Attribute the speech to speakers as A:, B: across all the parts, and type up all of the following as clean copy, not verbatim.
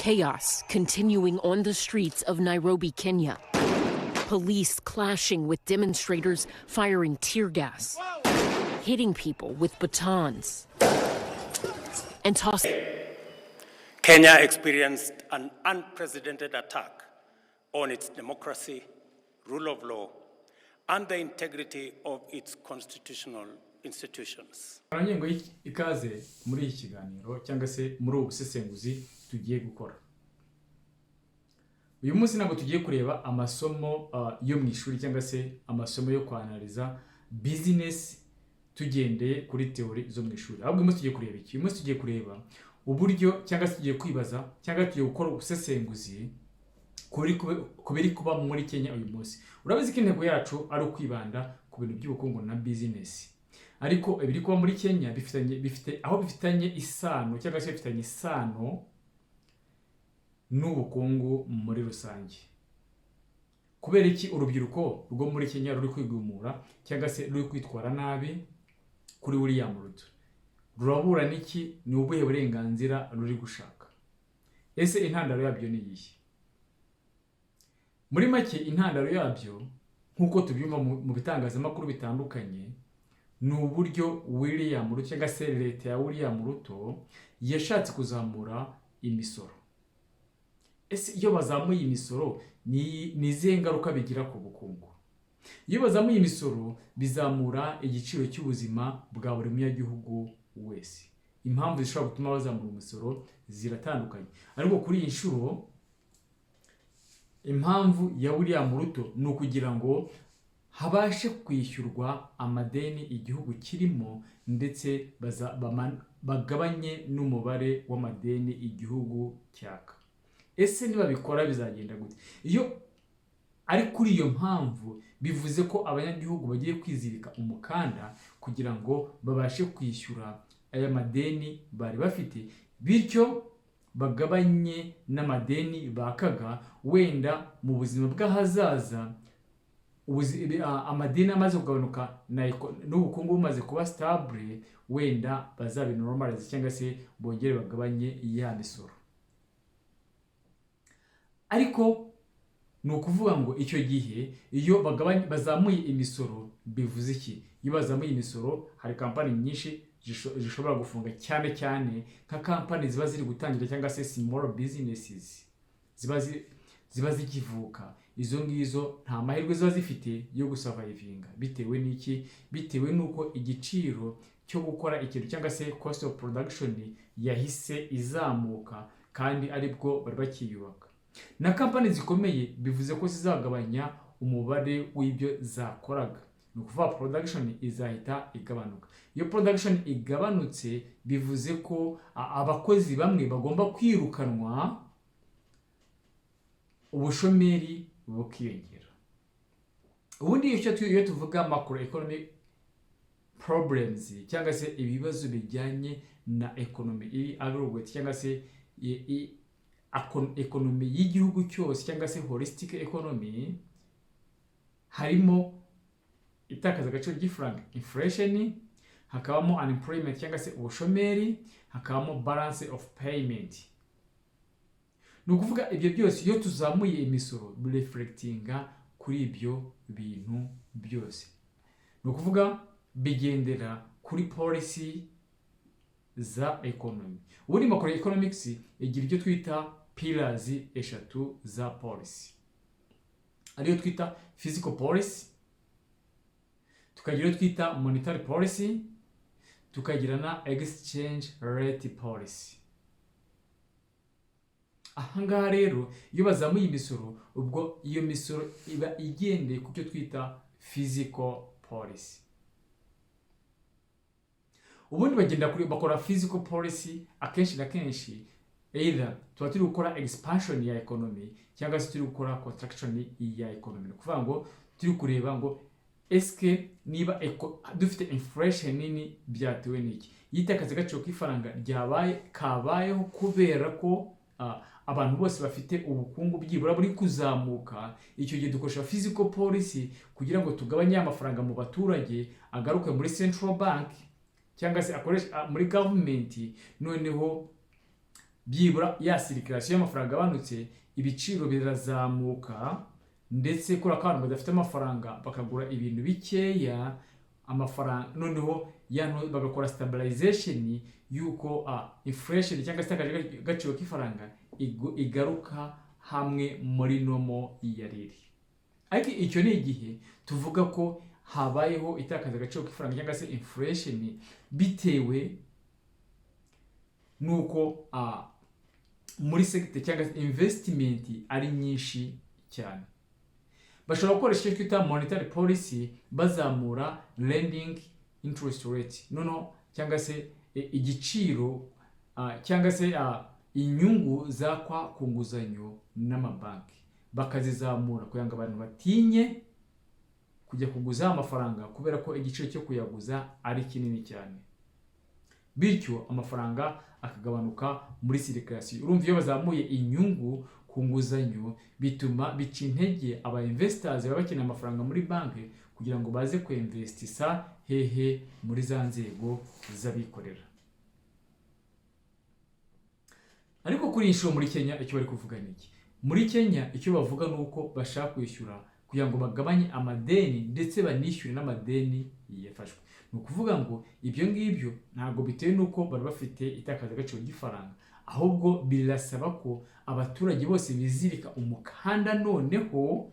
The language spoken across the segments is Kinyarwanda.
A: Chaos continuing on the streets of Nairobi, Kenya. Police clashing with demonstrators, firing tear gas, hitting people with batons, and tossing.
B: Kenya experienced an unprecedented attack on its democracy, rule of law, and the integrity of its constitutional institutions.
C: Aranyengo ikaze muri iki kiganiro cyangwa se muri ubusesenguzi tugiye gukora. Uyu munsi ntabwo tugiye kureba amasomo yo mu ishuri cyangwa se amasomo yo kwanaliza business tugendeye kuri theory zo mu ishuri. Ahubwo uyu munsi tugiye kureba iki? Uyu munsi tugiye kureba uburyo cyangwa se tugiye kwibaza cyangwa tugiye gukora ubusesenguzi kubiri kuba muri Kenya uyu munsi. Urabizi ko intego yacu ari ukwibanda ku bintu by'ubukungu na business. Ariko ibiri kuba muri Kenya bifitanye isano cyangwa se bifitanye isano n'ubukungu muri rusange. Kubera iki urubyiruko rwo muri Kenya ruri kwigumura cyangwa se ruri kwitwara nabi kuri William Ruto? Rurabura niki? Ni ubuhe burenganzira ruri gushaka? Ese intandaro yabyo ni iyihe? Muri make intandaro yabyo nkuko tubyumva mu bitangazamakuru bitandukanye ni uburyo William Ruto cyangwa se leta ya William Ruto yashatse kuzamura imisoro. Ese iyo bazamuye imisoro ni izihe ngaruka bigira ku bukungu? Iyo bazamuye imisoro bizamura igiciro cy'ubuzima bwa buri munyagihugu wese. Impamvu zishobora gutuma bazamura imisoro ziratandukanye, ariko kuri iyi nshuro impamvu ya William Ruto ni ukugira ngo habashe kwishyurwa amadeni igihugu kirimo ndetse bagabanye n'umubare w'amadeni igihugu cyaka. Ese niba bikora bizagenda gute? Iyo ari kuri iyo mpamvu bivuze ko abanyagihugu bagiye kwizirika umukanda kugira ngo babashe kwishyura aya madeni bari bafite, bityo bagabanye n'amadeni bakaga, wenda mu buzima bw'ahazaza amadeni amaze kugabanuka n'ubukungu bumaze kuba stable, wenda bazabinormalize cyangwa se bongere bagabanye ya misoro. Ariko ni ukuvuga ngo icyo gihe iyo bazamuye imisoro bivuze iki? Iyo bazamuye imisoro hari kampani nyinshi zishobora gufunga, cyane cyane nka kampani ziba ziri gutangira cyangwa se small businesses ziba zikivuka. Izo ngizo nta mahirwe ziba zifite yo gusurvivinga. Bitewe n'iki? Bitewe n'uko igiciro cyo gukora ikintu cyangwa se cost of production yahise izamuka kandi aribwo bari bakiyubaka. Na kampani zikomeye bivuze ko zizagabanya umubare w'ibyo zakoraga. Ni ukuvuga production izahita igabanuka. Iyo production igabanutse bivuze ko abakozi bamwe bagomba kwirukanwa, ubushomeri bukiyongera. Ubundi iyo tuvuga macroeconomic problems cyangwa se ibibazo bijyanye na economy aggregate cyangwa se economy y'igihugu cyose cyangwa se holistic economy, harimo itakaza agaciro ry'ifaranga inflation, hakabamo unemployment cyangwa se ubushomeri, hakabamo balance of payment. Ni ukuvuga ibyo byose iyo tuzamuye imisoro reflectinga kuri ibyo bintu byose. Ni ukuvuga bigendera kuri policy za economy. Ubundi macroeconomics igira icyo twita pillars eshatu za policy, ariyo twita physical policy, tukagira twita monetary policy, tukagira na exchange rate policy. Ahangaha rero iyo bazamuye imisoro, ubwo iyo misoro iba igendeye ku cyo twita physical policy. Ubundi bagenda bakora physical policy akenshi na kenshi, either tuba turi gukora expansion ya economy cyangwa se turi gukora contraction ya economy. Ni ukuvuga ngo turi kureba ngo eske niba dufite inflation nini byatewe n'iki? Yitakaza agaciro k'ifaranga kabayeho kubera ko abantu bose bafite ubukungu byibura buri kuzamuka. Icyo gihe dukoresha physical policy kugira ngo tugabanye amafaranga mu baturage agaruke muri central bank cyangwa se akoresha muri government, noneho byibura ya circulation y'amafaranga abanutse, ibiciro birazamuka, ndetse kuri abantu badafite amafaranga bakagura ibintu bikeya, amafaranga noneho bagakora stabilization yuko inflation cyangwa se agaciro k'ifaranga igaruka hamwe muri nomo yariri. Ariko icyo ni igihe tuvuga ko habayeho itakaza agaciro k'ifaranga cyangwa se inflation bitewe nuko muri sector cyangwa investment ari nyinshi cyane. Bashobora gukoresha icyo twita monetary policy bazamura lending interest rate cyangwa se igiciro cyangwa se inyungu zakwa ku nguzanyo n'amabanki, bakazizamura kugira ngo abantu batinye kujya kuguza amafaranga kubera ko igiciro cyo kuyaguza ari kinini cyane, bityo amafaranga akagabanuka muri circulation. Urumva iyo bazamuye inyungu ku nguzanyo bituma bica intege aba investors baba bakeneye amafaranga muri banki kugira ngo baze kuinvestisa hehe muri za nzego z'abikorera. Ariko kuri inshuro muri Kenya icyo bari kuvuga niki? Muri Kenya icyo bavuga nuko bashaka kwishyura kugira ngo bagabanye amadeni ndetse banishyure n'amadeni yafashwe. Ni ukuvuga ngo ibyo ngibyo ntabwo bitewe nuko bari bafite itakaza agaciro ry'ifaranga, ahubwo birasaba ko abaturage bose bizirika umukanda noneho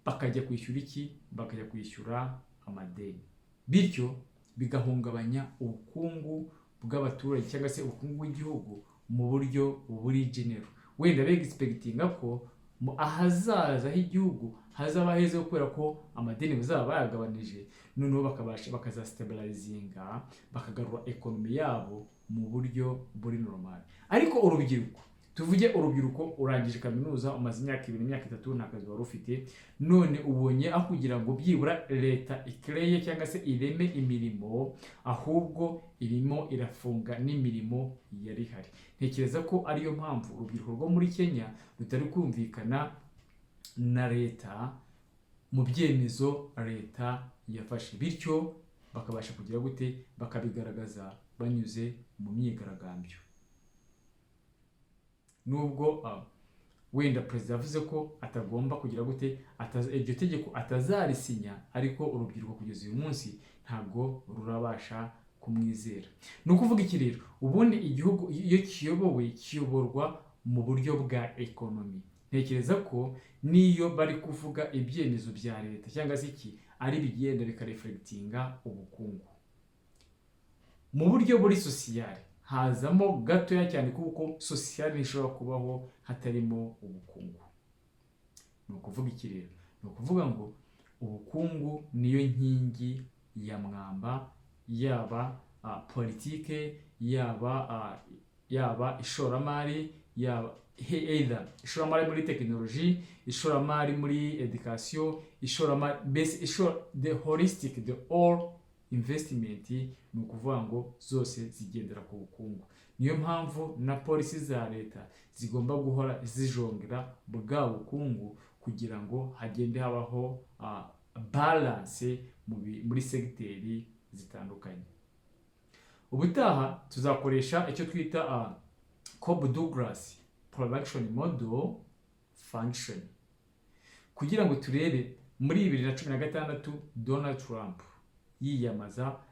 C: bakajya kwishyura iki? Bakajya kwishyura amadeni, bityo bigahungabanya ubukungu bw'abaturage cyangwa se ubukungu bw'igihugu mu buryo buri genero. Wenda expectinga ko ahazaza h'igihugu hazaba heza kubera ko amadeni bazaba bayagabanije, noneho bakaza stabilizinga, bakagarura economy yabo mu buryo buri normal. Ariko urubyiruko, tuvuge urubyiruko urangije kaminuza, umaze imyaka 2 imyaka 3 nta kazi wari ufite, none ubonye aho kugira ngo byibura leta ikreye cyangwa se ireme imirimo, ahubwo irimo irafunga n'imirimo yari hari. Ntekereza ko ariyo mpamvu urubyiruko rwo muri Kenya rutari kumvikana na leta mu byemezo leta yafashe, bityo bakabasha kugira gute? Bakabigaragaza banyuze mu myigaragambyo. Nubwo wenda president yavuze ko atagomba kugira gute, iryo tegeko atazarisinya, ariko urubyiruko kugeza uyu munsi ntabwo rurabasha kumwizera. Ni ukuvuga iki rero? Ubundi igihugu iyo kiyoborwa mu buryo bwa economy. Ntekereza ko niyo bari kuvuga ibyemezo bya leta cyangwa se iki ari bigenda bikareflectinga ubukungu mu buryo buri sociale, hazamo gatoya cyane kuko sociale ishobora kubaho hatarimo ubukungu. Ni ukuvuga iki rero? Ni ukuvuga ngo ubukungu niyo nkingi ya mwamba, yaba politike, yaba ishoramari, yaba either ishoramari muri technology, ishoramari muri education, ishoramari the holistic, the all investment. Ni ukuvuga ngo zose zigendera ku bukungu. Niyo mpamvu na polisi za leta zigomba guhora zijongera bwa bukungu kugira ngo hagende habaho balance muri segiteri zitandukanye. Ubutaha tuzakoresha icyo twita Cobb Douglas production model function kugira ngo turebe muri 2016 Donald Trump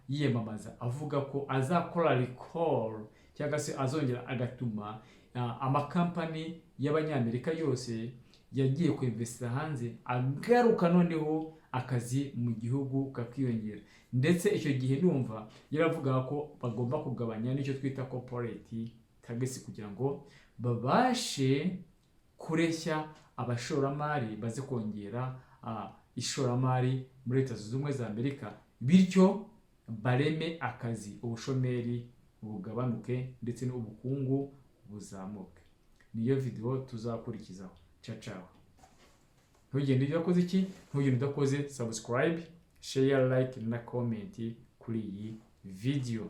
C: yiyamamaza avuga ko azakora recall cyangwa se azongera agatuma amakampani y'abanyamerika yose yagiye kwinvestira hanze agaruka noneho akazi mu gihugu kakiyongera. Ndetse icyo gihe numva yaravuga ko bagomba kugabanya n'icyo twita corporate tax kugira ngo babashe kureshya abashoramari baze kongera ishoramari muri Leta Zunze Ubumwe za Amerika, bityo bareme akazi, ubushomeri bugabanuke ndetse n'ubukungu buzamuke. Niyo video tuzakurikizaho. Ciao. Ntugende udakoze iki? Ntugende udakoze subscribe, share, like na comment kuri iyi video.